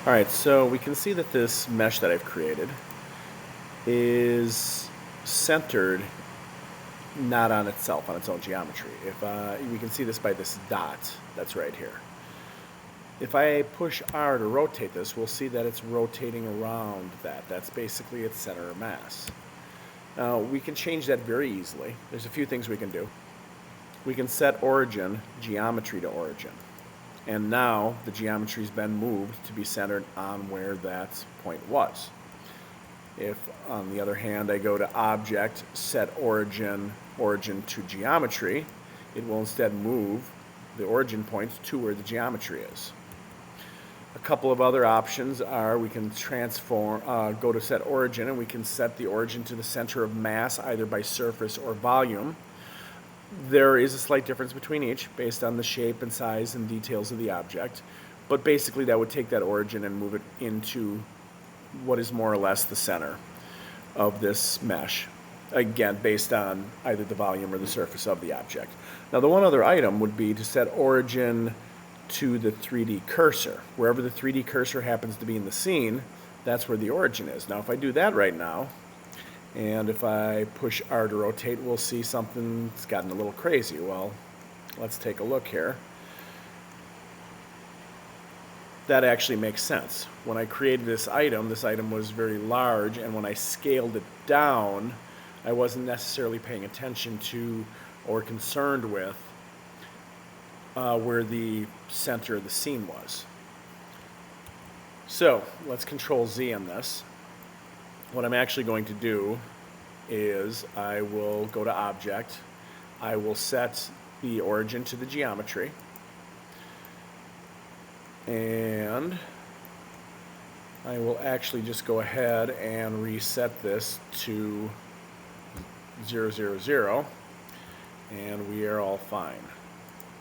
All right, so we can see that this mesh that I've created is centered not on itself, on its own geometry. If we can see this by this dot that's right here. If I push R to rotate this, we'll see that it's rotating around that. That's basically its center of mass. Now, we can change that very easily. There's a few things we can do. We can set origin geometry to origin. And now the geometry's been moved to be centered on where that point was. If, on the other hand, I go to Object, Set Origin, Origin to Geometry, it will instead move the origin point to where the geometry is. A couple of other options are we can go to Set Origin, and we can set the origin to the center of mass either by surface or volume. There is a slight difference between each based on the shape and size and details of the object, but basically that would take that origin and move it into what is more or less the center of this mesh, again based on either the volume or the surface of the object. Now the one other item would be to set origin to the 3D cursor. Wherever the 3D cursor happens to be in the scene, that's where the origin is. Now if I do that right now, and if I push R to rotate, we'll see something that's gotten a little crazy. Well, let's take a look here. That actually makes sense. When I created this item was very large, and when I scaled it down, I wasn't necessarily paying attention to or concerned with where the center of the scene was. So let's Control Z on this. What I'm actually going to do is I will go to Object, I will set the origin to the geometry, and I will actually just go ahead and reset this to 0, 0, 0, and we are all fine.